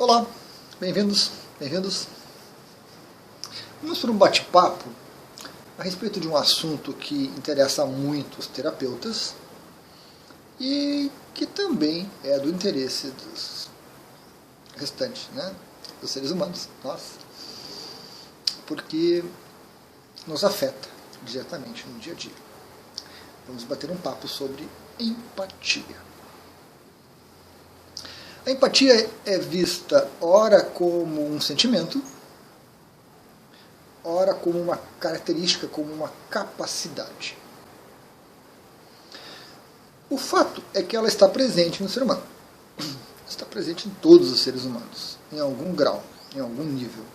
Olá, bem-vindos, bem-vindos. Vamos para um bate-papo a respeito de um assunto que interessa muito os terapeutas e que também é do interesse dos restantes, né, dos seres humanos, nós, porque nos afeta diretamente no dia a dia. Vamos bater um papo sobre empatia. A empatia é vista ora como um sentimento, ora como uma característica, como uma capacidade. O fato é que ela está presente no ser humano. Está presente em todos os seres humanos, em algum grau, em algum nível.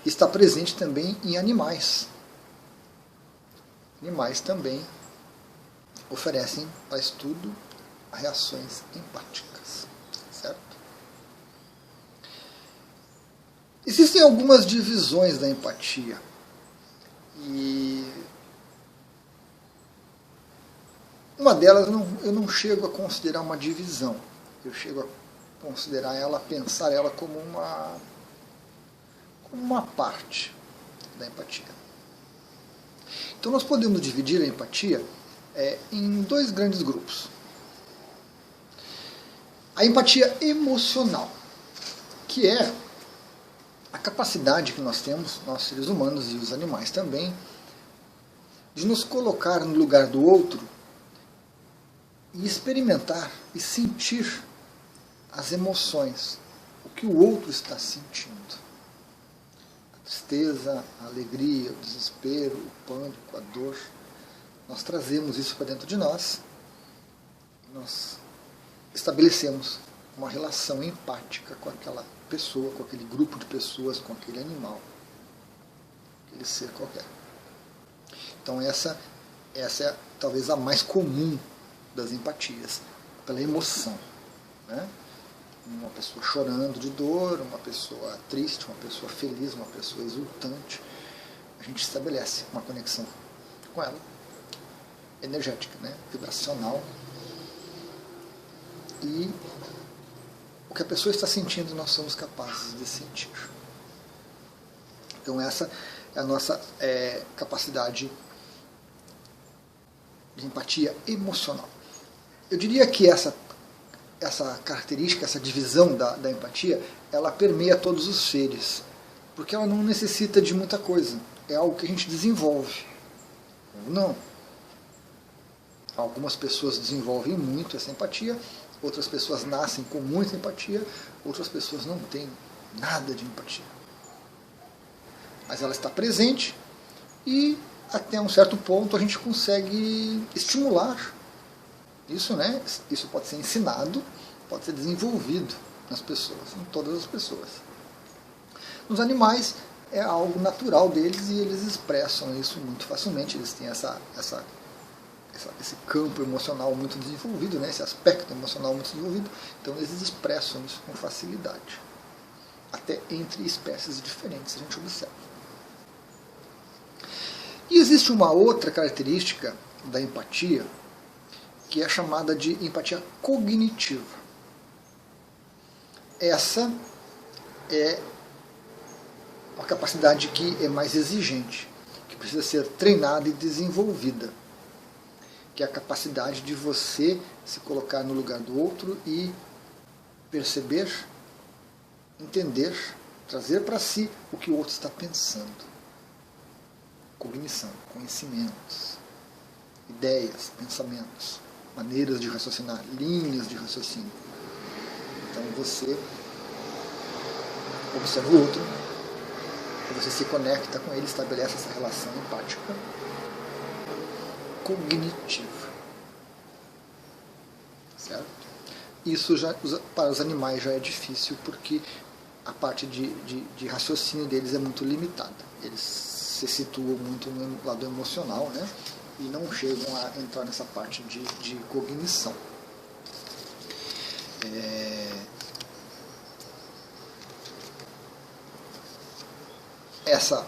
Está presente também em animais. Animais também oferecem para estudo reações empáticas. Certo? Existem algumas divisões da empatia. E uma delas eu não chego a considerar uma divisão. Eu chego a considerar ela, pensar ela como uma parte da empatia. Então nós podemos dividir a empatia em dois grandes grupos. A empatia emocional, que é a capacidade que nós temos, nós seres humanos e os animais também, de nos colocar no lugar do outro e experimentar e sentir as emoções, o que o outro está sentindo. A tristeza, a alegria, o desespero, o pânico, a dor. Nós trazemos isso para dentro de nós. Nós estabelecemos uma relação empática com aquela pessoa, com aquele grupo de pessoas, com aquele animal, aquele ser qualquer. Então essa é talvez a mais comum das empatias, pela emoção, né? Uma pessoa chorando de dor, uma pessoa triste, uma pessoa feliz, uma pessoa exultante, a gente estabelece uma conexão com ela, energética, né? Vibracional. E o que a pessoa está sentindo, nós somos capazes de sentir. Então essa é a nossa capacidade de empatia emocional. Eu diria que essa característica, essa divisão da empatia, ela permeia todos os seres, porque ela não necessita de muita coisa. É algo que a gente desenvolve. Não. Algumas pessoas desenvolvem muito essa empatia, outras pessoas nascem com muita empatia, outras pessoas não têm nada de empatia. Mas ela está presente e até um certo ponto a gente consegue estimular isso, né? Isso pode ser ensinado, pode ser desenvolvido nas pessoas, em todas as pessoas. Nos animais é algo natural deles e eles expressam isso muito facilmente, eles têm esse campo emocional muito desenvolvido, né? Esse aspecto emocional muito desenvolvido, então eles expressam isso com facilidade. Até entre espécies diferentes a gente observa. E existe uma outra característica da empatia, que é chamada de empatia cognitiva. Essa é uma capacidade que é mais exigente, que precisa ser treinada e desenvolvida, que é a capacidade de você se colocar no lugar do outro e perceber, entender, trazer para si o que o outro está pensando. Cognição, conhecimentos, ideias, pensamentos, maneiras de raciocinar, linhas de raciocínio. Então você observa o outro, você se conecta com ele, estabelece essa relação empática cognitiva. Certo? Isso já, para os animais já é difícil, porque a parte de raciocínio deles é muito limitada. Eles se situam muito no lado emocional, né? E não chegam a entrar nessa parte de cognição. Essa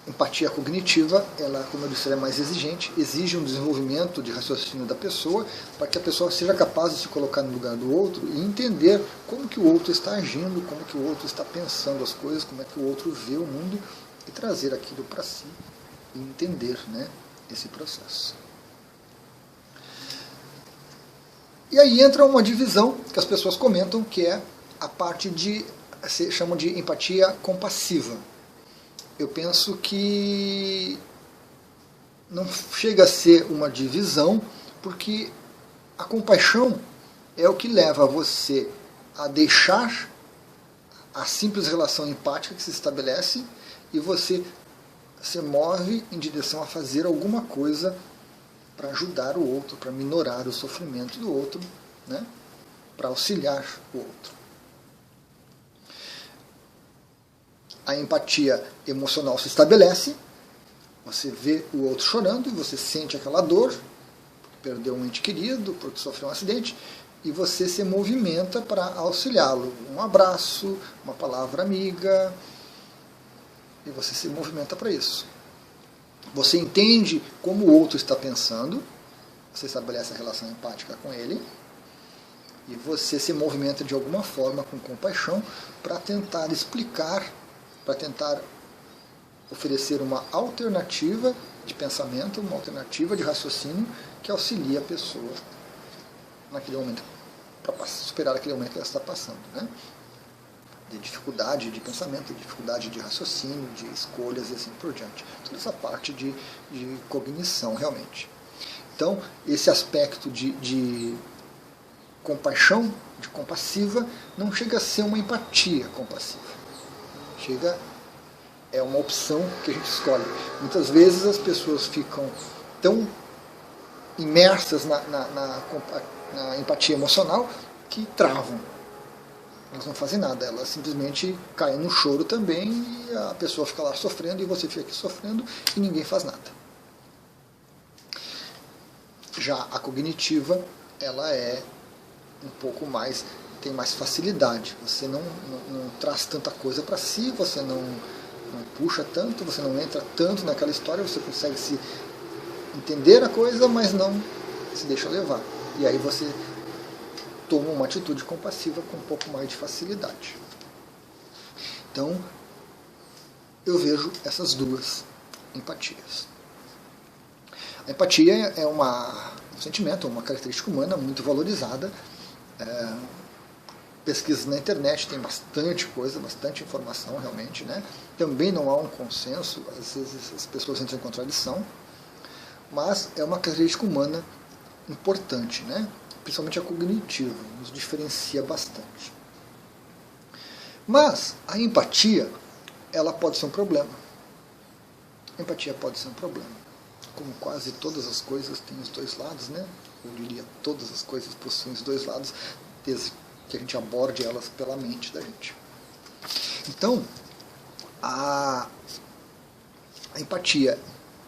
empatia cognitiva, ela, como eu disse, ela é mais exigente, exige um desenvolvimento de raciocínio da pessoa, para que a pessoa seja capaz de se colocar no lugar do outro e entender como que o outro está agindo, como que o outro está pensando as coisas, como é que o outro vê o mundo, e trazer aquilo para si e entender, né, esse processo. E aí entra uma divisão que as pessoas comentam, que é a parte de, se chamam de empatia compassiva. Eu penso que não chega a ser uma divisão, porque a compaixão é o que leva você a deixar a simples relação empática que se estabelece e você se move em direção a fazer alguma coisa para ajudar o outro, para minorar o sofrimento do outro, né? Para auxiliar o outro. A empatia emocional se estabelece, você vê o outro chorando e você sente aquela dor, porque perdeu um ente querido, porque sofreu um acidente, e você se movimenta para auxiliá-lo. Um abraço, uma palavra amiga, e você se movimenta para isso. Você entende como o outro está pensando, você estabelece a relação empática com ele, e você se movimenta de alguma forma com compaixão para tentar explicar, para tentar oferecer uma alternativa de pensamento, uma alternativa de raciocínio que auxilie a pessoa naquele momento, para superar aquele momento que ela está passando, né? De dificuldade de pensamento, de dificuldade de raciocínio, de escolhas e assim por diante. Toda essa parte de cognição, realmente. Então, esse aspecto de compaixão, de compassiva, não chega a ser uma empatia compassiva. É uma opção que a gente escolhe. Muitas vezes as pessoas ficam tão imersas na empatia emocional que travam. Elas não fazem nada, elas simplesmente caem no choro também e a pessoa fica lá sofrendo e você fica aqui sofrendo e ninguém faz nada. Já a cognitiva, ela é um pouco mais, tem mais facilidade. Você não traz tanta coisa para si, você não puxa tanto, você não entra tanto naquela história, você consegue se entender a coisa, mas não se deixa levar. E aí você toma uma atitude compassiva com um pouco mais de facilidade. Então, eu vejo essas duas empatias. A empatia é um sentimento, uma característica humana muito valorizada. Pesquisas na internet tem bastante coisa, bastante informação realmente, né? Também não há um consenso, às vezes as pessoas entram em contradição, mas é uma característica humana importante, né? Principalmente a cognitiva, nos diferencia bastante. Mas a empatia, ela pode ser um problema. A empatia pode ser um problema. Como quase todas as coisas têm os dois lados, né? Eu diria, todas as coisas possuem os dois lados, desde que a gente aborde elas pela mente da gente. Então, a empatia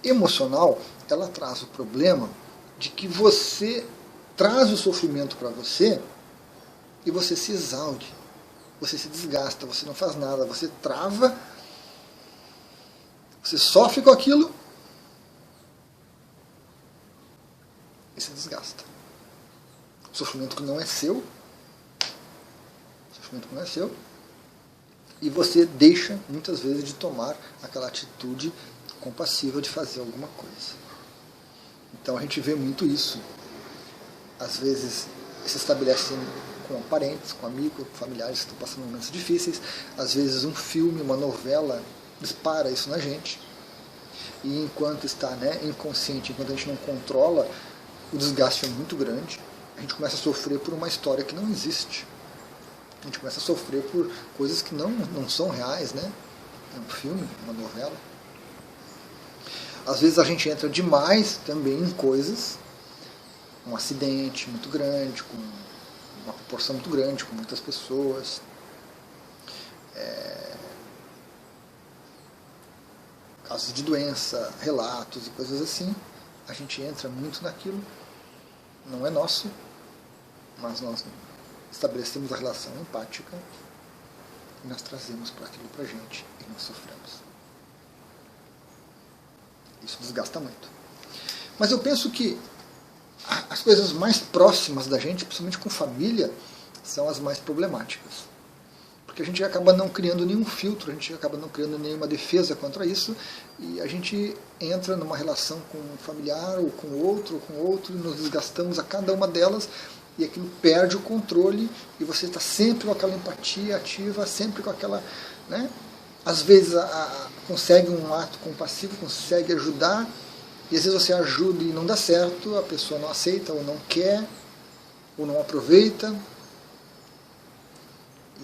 emocional, ela traz o problema de que você traz o sofrimento para você e você se exaure, você se desgasta, você não faz nada, você trava, você sofre com aquilo e se desgasta. O sofrimento que não é seu, e você deixa muitas vezes de tomar aquela atitude compassiva de fazer alguma coisa. Então a gente vê muito isso. Às vezes se estabelece com parentes, com amigos, com familiares que estão passando momentos difíceis. Às vezes um filme, uma novela dispara isso na gente. E enquanto está, né, inconsciente, enquanto a gente não controla, o desgaste é muito grande. A gente começa a sofrer por uma história que não existe. A gente começa a sofrer por coisas que não são reais, né? É um filme, uma novela. Às vezes a gente entra demais também em coisas, um acidente muito grande, com uma proporção muito grande, com muitas pessoas. Casos de doença, relatos e coisas assim. A gente entra muito naquilo. Não é nosso, mas nós estabelecemos a relação empática e nós trazemos para aquilo para a gente e nós sofremos. Isso desgasta muito. Mas eu penso que as coisas mais próximas da gente, principalmente com família, são as mais problemáticas. Porque a gente acaba não criando nenhum filtro, a gente acaba não criando nenhuma defesa contra isso, e a gente entra numa relação com um familiar, ou com outro, e nos desgastamos a cada uma delas, e aquilo perde o controle, e você está sempre com aquela empatia ativa, sempre com aquela... Né? Às vezes consegue um ato compassivo, consegue ajudar, e às vezes você ajuda e não dá certo, a pessoa não aceita, ou não quer, ou não aproveita,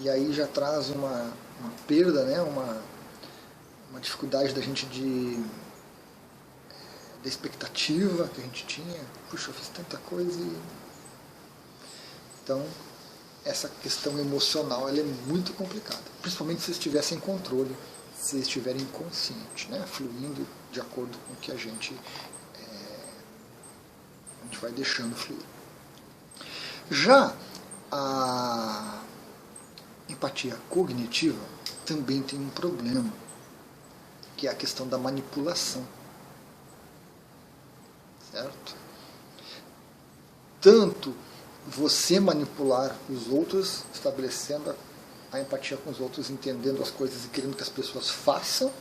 e aí já traz uma perda, né? uma dificuldade da gente da expectativa que a gente tinha. Puxa, eu fiz tanta coisa e... Então, essa questão emocional ela é muito complicada, principalmente se você estiver sem controle, se estiver inconsciente, né? Fluindo de acordo com o que a gente vai deixando fluir. Já a empatia cognitiva também tem um problema, que é a questão da manipulação. Certo? Tanto você manipular os outros, estabelecendo a empatia com os outros, entendendo as coisas e querendo que as pessoas façam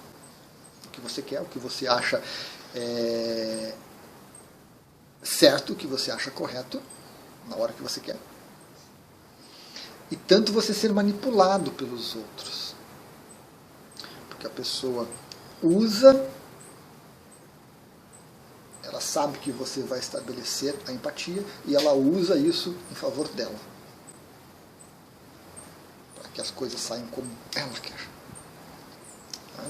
o que você quer, o que você acha certo, o que você acha correto, na hora que você quer. E tanto você ser manipulado pelos outros. Porque a pessoa usa, ela sabe que você vai estabelecer a empatia e ela usa isso em favor dela. Para que as coisas saiam como ela quer. Tá?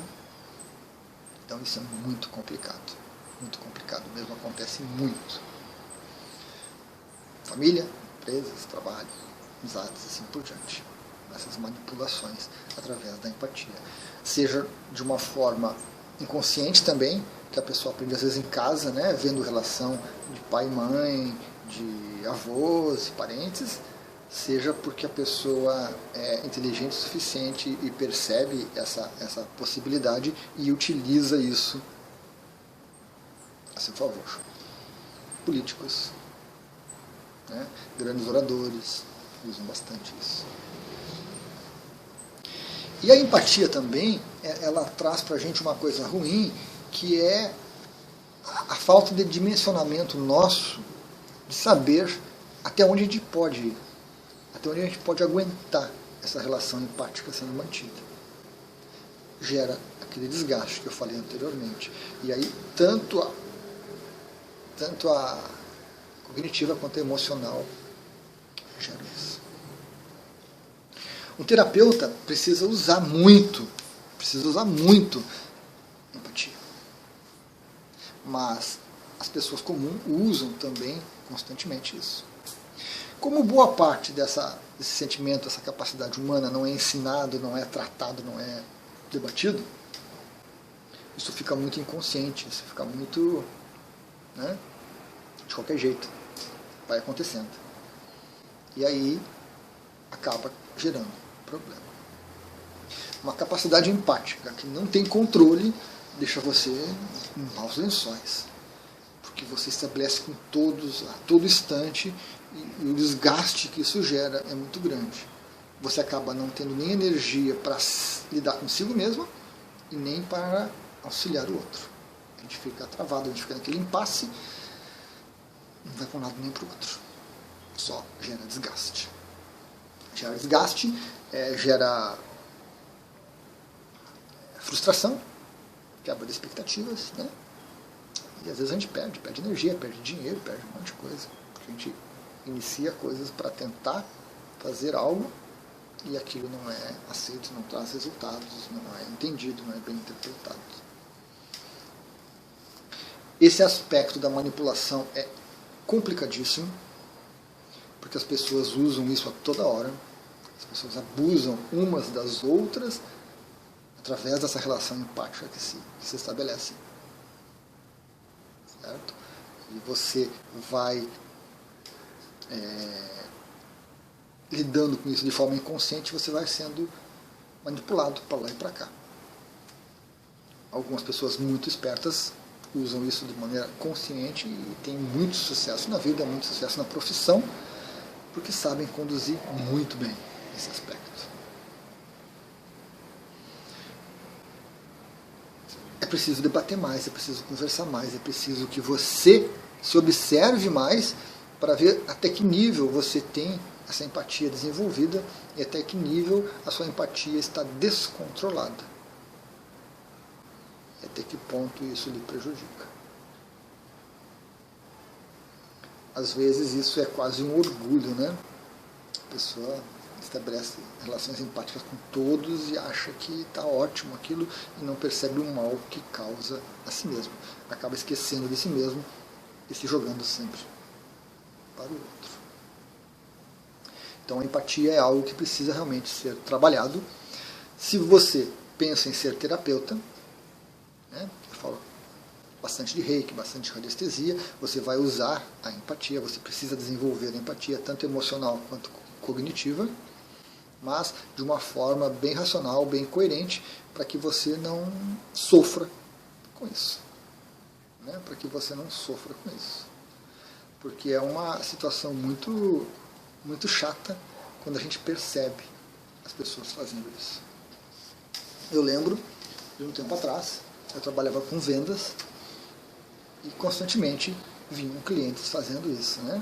Então isso é muito complicado. Muito complicado mesmo, acontece muito. Família, empresas, trabalho, amizades, assim por diante. Essas manipulações através da empatia. Seja de uma forma inconsciente também, que a pessoa aprende às vezes em casa, né, vendo relação de pai e mãe, de avós e parentes, seja porque a pessoa é inteligente o suficiente e percebe essa possibilidade e utiliza isso a seu favor. Políticos, né, grandes oradores usam bastante isso. E a empatia também, ela traz para a gente uma coisa ruim, que é a falta de dimensionamento nosso, de saber até onde a gente pode ir, até onde a gente pode aguentar essa relação empática sendo mantida. Gera aquele desgaste que eu falei anteriormente. E aí, tanto a cognitiva quanto a emocional gera isso. Um terapeuta precisa usar muito empatia. Mas as pessoas comuns usam também constantemente isso. Como boa parte desse sentimento, dessa capacidade humana não é ensinado, não é tratado, não é debatido, isso fica muito inconsciente, isso fica muito, né, de qualquer jeito, vai acontecendo. E aí acaba gerando problema. Uma capacidade empática que não tem controle deixa você em maus lençóis, porque você estabelece com todos a todo instante e o desgaste que isso gera é muito grande. Você acaba não tendo nem energia para lidar consigo mesmo e nem para auxiliar o outro. A gente fica travado, a gente fica naquele impasse, não vai para um lado nem para o outro. Só gera desgaste. Gera desgaste, gera frustração, quebra de expectativas, né? E às vezes a gente perde energia, perde dinheiro, perde um monte de coisa. Porque a gente inicia coisas para tentar fazer algo e aquilo não é aceito, não traz resultados, não é entendido, não é bem interpretado. Esse aspecto da manipulação é complicadíssimo, porque as pessoas usam isso a toda hora, as pessoas abusam umas das outras através dessa relação empática que se estabelece. Certo? E você vai lidando com isso de forma inconsciente, você vai sendo manipulado para lá e para cá. Algumas pessoas muito espertas usam isso de maneira consciente e têm muito sucesso na vida, muito sucesso na profissão, porque sabem conduzir muito bem esse aspecto. É preciso debater mais, é preciso conversar mais, é preciso que você se observe mais para ver até que nível você tem essa empatia desenvolvida e até que nível a sua empatia está descontrolada. E até que ponto isso lhe prejudica. Às vezes isso é quase um orgulho, né? A pessoa estabelece relações empáticas com todos e acha que está ótimo aquilo e não percebe o mal que causa a si mesmo. Acaba esquecendo de si mesmo e se jogando sempre para o outro. Então a empatia é algo que precisa realmente ser trabalhado. Se você pensa em ser terapeuta, né, eu falo bastante de reiki, bastante de radiestesia, você vai usar a empatia, você precisa desenvolver a empatia, tanto emocional quanto cognitiva, mas de uma forma bem racional, bem coerente, para que você não sofra com isso. Né? Para que você não sofra com isso. Porque é uma situação muito, muito chata quando a gente percebe as pessoas fazendo isso. Eu lembro, de um tempo atrás, eu trabalhava com vendas e constantemente vinham clientes fazendo isso. Né?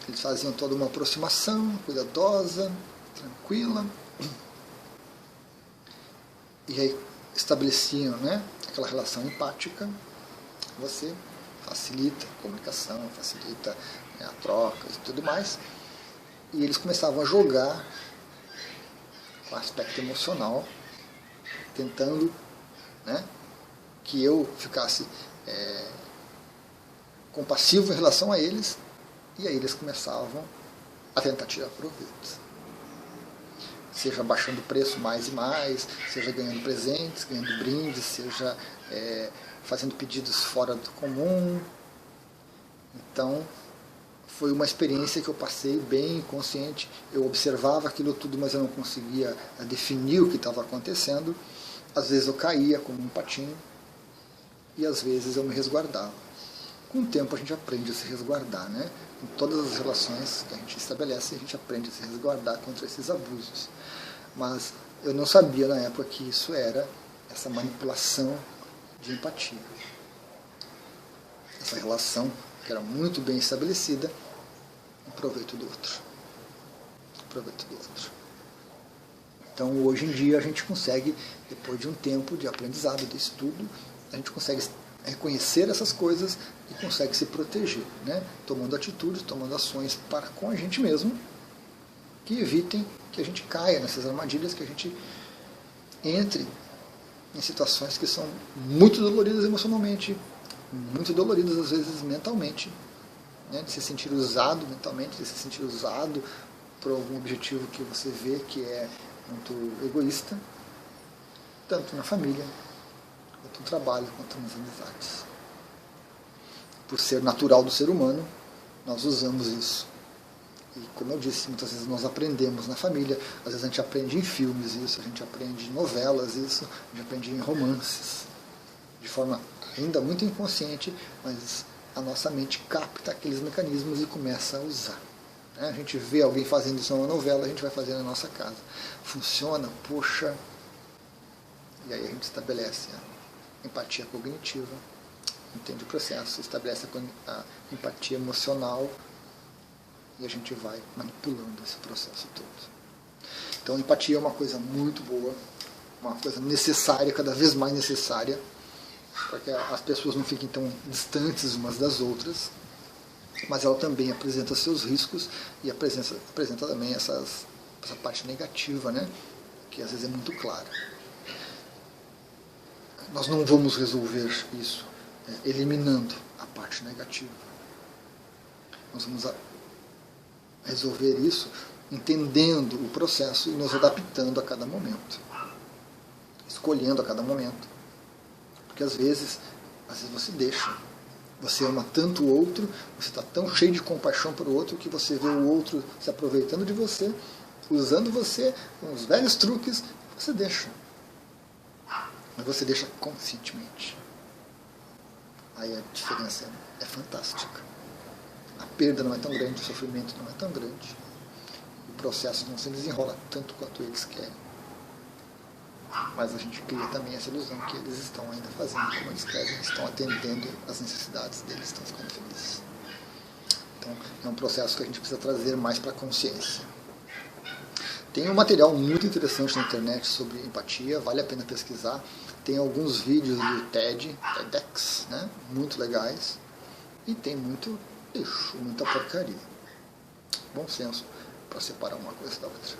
Eles faziam toda uma aproximação cuidadosa, tranquila, e aí estabeleciam, né, aquela relação empática. Você facilita a comunicação, facilita, né, a troca e tudo mais, e eles começavam a jogar com o aspecto emocional, tentando, né, que eu ficasse compassivo em relação a eles, e aí eles começavam a tentar tirar proveito. Seja baixando o preço mais e mais, seja ganhando presentes, ganhando brindes, seja fazendo pedidos fora do comum. Então, foi uma experiência que eu passei bem consciente. Eu observava aquilo tudo, mas eu não conseguia definir o que estava acontecendo. Às vezes eu caía como um patinho e às vezes eu me resguardava. Com o tempo a gente aprende a se resguardar, né? Em todas as relações que a gente estabelece, a gente aprende a se resguardar contra esses abusos. Mas eu não sabia na época que isso era essa manipulação de empatia. Essa relação que era muito bem estabelecida em proveito do outro. Em proveito do outro. Então hoje em dia a gente consegue, depois de um tempo de aprendizado, de estudo, a gente consegue reconhecer essas coisas e consegue se proteger, né? Tomando atitudes, tomando ações para com a gente mesmo, que evitem que a gente caia nessas armadilhas, que a gente entre em situações que são muito doloridas emocionalmente, muito doloridas às vezes mentalmente, né? De se sentir usado mentalmente, de se sentir usado por algum objetivo que você vê que é muito egoísta, tanto na família, quanto no trabalho, quanto nas amizades. Por ser natural do ser humano, nós usamos isso. E como eu disse, muitas vezes nós aprendemos na família, às vezes a gente aprende em filmes isso, a gente aprende em novelas isso, a gente aprende em romances, de forma ainda muito inconsciente, mas a nossa mente capta aqueles mecanismos e começa a usar. A gente vê alguém fazendo isso numa novela, a gente vai fazer na nossa casa. Funciona, poxa, e aí a gente estabelece a empatia cognitiva, entende o processo, estabelece a empatia emocional e a gente vai manipulando esse processo todo. Então, empatia é uma coisa muito boa, uma coisa necessária, cada vez mais necessária, para que as pessoas não fiquem tão distantes umas das outras, mas ela também apresenta seus riscos e apresenta também essa parte negativa, né, que às vezes é muito clara. Nós não vamos resolver isso eliminando a parte negativa. Nós vamos resolver isso entendendo o processo e nos adaptando a cada momento, escolhendo a cada momento. Porque às vezes você deixa, você ama tanto o outro, você está tão cheio de compaixão para o outro que você vê o outro se aproveitando de você, usando você com os velhos truques, você deixa. Mas você deixa conscientemente. aí a diferença é fantástica. A perda não é tão grande, o sofrimento não é tão grande, o processo não se desenrola tanto quanto eles querem. Mas a gente cria também essa ilusão que eles estão ainda fazendo como eles querem, estão atendendo às necessidades deles, estão ficando felizes. Então é um processo que a gente precisa trazer mais para a consciência. Tem um material muito interessante na internet sobre empatia, vale a pena pesquisar. Tem alguns vídeos do TEDx, né, muito legais. E tem muito lixo, muita porcaria. Bom senso para separar uma coisa da outra.